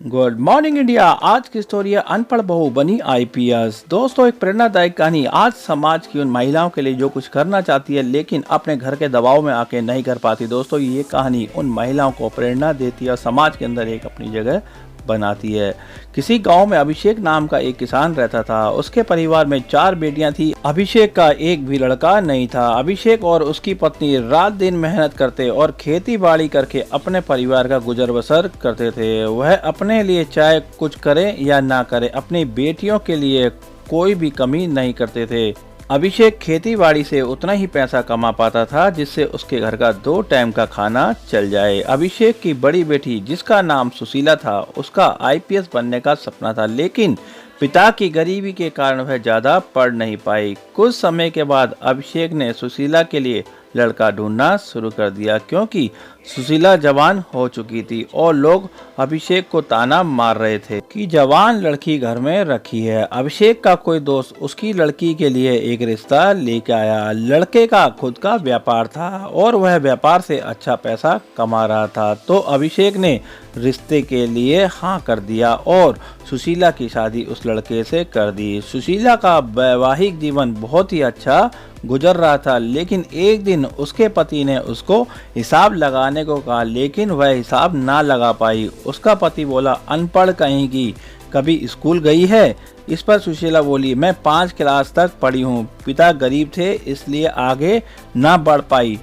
Good morning India. आज की story है अनपढ़ बहू बनी आईपीएस। दोस्तों, एक प्रेरणादायक कहानी आज समाज की उन महिलाओं के लिए जो कुछ करना चाहती है लेकिन अपने घर के दबाव में आके नहीं कर पाती। दोस्तों, ये कहानी उन महिलाओं को प्रेरणा देती है और समाज के अंदर एक अपनी जगह बनाती है। किसी गांव में अभिषेक नाम का एक किसान रहता था। उसके परिवार में 4 बेटियां थी। अभिषेक का एक भी लड़का नहीं था। अभिषेक और उसकी पत्नी रात दिन मेहनत करते और खेती बाड़ी करके अपने परिवार का गुजर बसर करते थे। वह अपने लिए चाहे कुछ करे या ना करे, अपनी बेटियों के लिए कोई भी कमी नहीं करते थे। अभिषेक खेती बाड़ी से उतना ही पैसा कमा पाता था जिससे उसके घर का 2 टाइम का खाना चल जाए। अभिषेक की बड़ी बेटी जिसका नाम सुशीला था, उसका आईपीएस बनने का सपना था, लेकिन पिता की गरीबी के कारण वह ज्यादा पढ़ नहीं पाई। कुछ समय के बाद अभिषेक ने सुशीला के लिए लड़का ढूंढना शुरू कर दिया क्योंकि सुशीला जवान हो चुकी थी और लोग अभिषेक को ताना मार रहे थे कि जवान लड़की घर में रखी है। अभिषेक का कोई दोस्त उसकी लड़की के लिए एक रिश्ता लेके आया। लड़के का खुद का व्यापार था और वह व्यापार से अच्छा पैसा कमा रहा था, तो अभिषेक ने रिश्ते के लिए हाँ कर दिया और सुशीला की शादी उस लड़के से कर दी। सुशीला का वैवाहिक जीवन बहुत ही अच्छा गुजर रहा था, लेकिन एक दिन उसके पति ने उसको हिसाब लगाने को कहा, लेकिन वह हिसाब ना लगा पाई। उसका पति बोला, अनपढ़ कहेगी, कभी स्कूल गई है? इस पर सुशीला बोली, मैं 5 क्लास तक पढ़ी हूँ। पिता गरीब थे इसलिए आगे ना बढ़ पाई,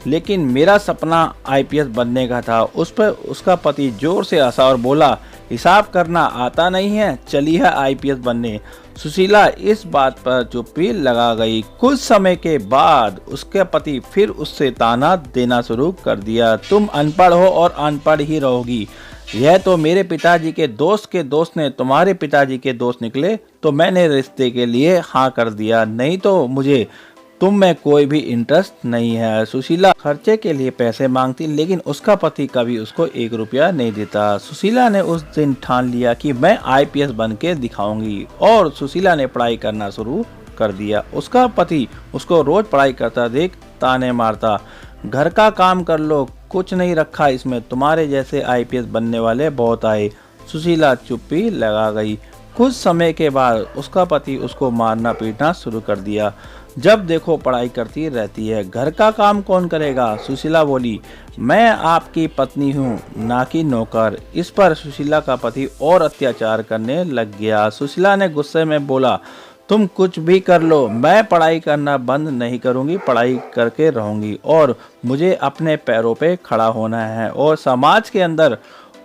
लेकिन मेरा सपना आईपीएस बनने का था। उस पर उसका पति जोर से हंसा और बोला, हिसाब करना आता नहीं है, चली है आईपीएस बनने। सुशीला इस बात पर चुप्पी लगा गई। कुछ समय के बाद उसके पति फिर उससे ताना देना शुरू कर दिया, तुम अनपढ़ हो और अनपढ़ ही रहोगी। यह तो मेरे पिताजी के दोस्त ने तुम्हारे पिताजी के दोस्त निकले तो मैंने रिश्ते के लिए हाँ कर दिया, नहीं तो मुझे तुम में कोई भी इंटरेस्ट नहीं है। सुशीला खर्चे के लिए पैसे मांगती, लेकिन उसका पति कभी उसको 1 रुपया नहीं देता। सुशीला ने उस दिन ठान लिया कि मैं आईपीएस बन के दिखाऊंगी और सुशीला ने पढ़ाई करना शुरू कर दिया। उसका पति उसको रोज पढ़ाई करता देख ताने मारता, घर का काम कर लो, कुछ नहीं रखा इसमें, तुम्हारे जैसे आईपीएस बनने वाले बहुत आए। सुशीला चुप्पी लगा गई। कुछ समय के बाद उसका पति उसको मारना पीटना शुरू कर दिया। जब देखो पढ़ाई करती रहती है, घर का काम कौन करेगा? सुशीला बोली, मैं आपकी पत्नी हूँ, ना कि नौकर। इस पर सुशीला का पति और अत्याचार करने लग गया। सुशीला ने गुस्से में बोला, तुम कुछ भी कर लो, मैं पढ़ाई करना बंद नहीं करूँगी, पढ़ाई करके रहूँगी और मुझे अपने पैरों पे खड़ा होना है और समाज के अंदर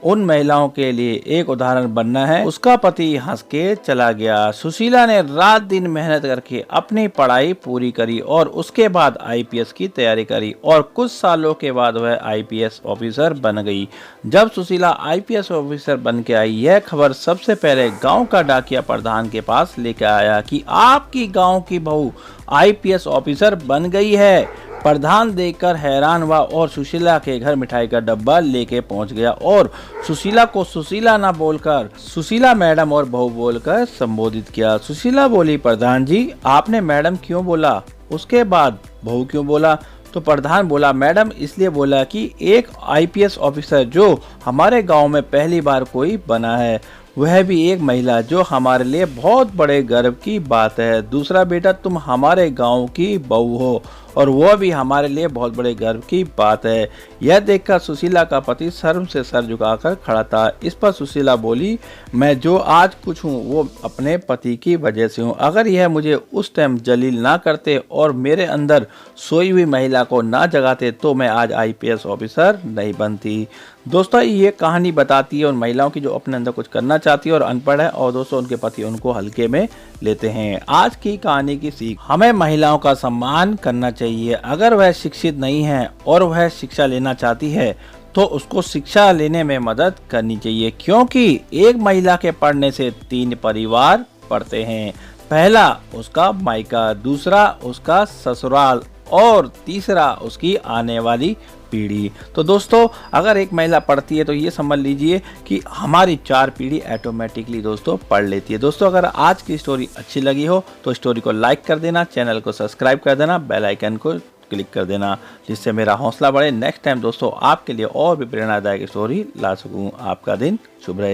उन महिलाओं के लिए एक उदाहरण बनना है। उसका पति हंस के चला गया। सुशीला ने रात दिन मेहनत करके अपनी पढ़ाई पूरी करी और उसके बाद आईपीएस की तैयारी करी और कुछ सालों के बाद वह आईपीएस ऑफिसर बन गई। जब सुशीला आईपीएस ऑफिसर बन के आई, यह खबर सबसे पहले गांव का डाकिया प्रधान के पास लेकर आया कि आपकी गांव की बहू आईपीएस ऑफिसर बन गई है। प्रधान देखकर हैरान हुआ और सुशीला के घर मिठाई का डब्बा लेके पहुंच गया और सुशीला को सुशीला ना बोलकर सुशीला मैडम और बहू बोलकर संबोधित किया। सुशीला बोली, प्रधान जी, आपने मैडम क्यों बोला? उसके बाद बहू क्यों बोला? तो प्रधान बोला, मैडम इसलिए बोला कि एक आईपीएस ऑफिसर जो हमारे गांव में पहली बार कोई बना है, वह भी एक महिला, जो हमारे लिए बहुत बड़े गर्व की बात है। दूसरा बेटा, तुम हमारे गांव की बहू हो और वह भी हमारे लिए बहुत बड़े गर्व की बात है। यह देखकर सुशीला का पति शर्म से सर झुकाकर खड़ा था। इस पर सुशीला बोली, मैं जो आज कुछ हूँ वो अपने पति की वजह से हूँ। अगर यह मुझे उस टाइम जलील ना करते और मेरे अंदर सोई हुई महिला को ना जगाते तो मैं आज आईपीएस ऑफिसर नहीं बनती। दोस्तों, ये कहानी बताती है उन महिलाओं की जो अपने अंदर कुछ करना चाहती है और अनपढ़ है और दोस्तों उनके पति उनको हल्के में लेते हैं। आज की कहानी की सीख, हमें महिलाओं का सम्मान करना चाहिए। अगर वह शिक्षित नहीं है और वह शिक्षा लेना चाहती है तो उसको शिक्षा लेने में मदद करनी चाहिए, क्योंकि एक महिला के पढ़ने से 3 परिवार पढ़ते हैं। पहला उसका मायका, दूसरा उसका ससुराल और तीसरा उसकी आने वाली पीढ़ी। तो दोस्तों, अगर एक महिला पढ़ती है तो ये समझ लीजिए कि हमारी 4 पीढ़ी ऑटोमेटिकली दोस्तों पढ़ लेती है। दोस्तों, अगर आज की स्टोरी अच्छी लगी हो तो स्टोरी को लाइक कर देना, चैनल को सब्सक्राइब कर देना, बेल आइकन को क्लिक कर देना, जिससे मेरा हौसला बढ़े। नेक्स्ट टाइम दोस्तों आपके लिए और भी प्रेरणादायक स्टोरी ला सकूं। आपका दिन शुभ रहे।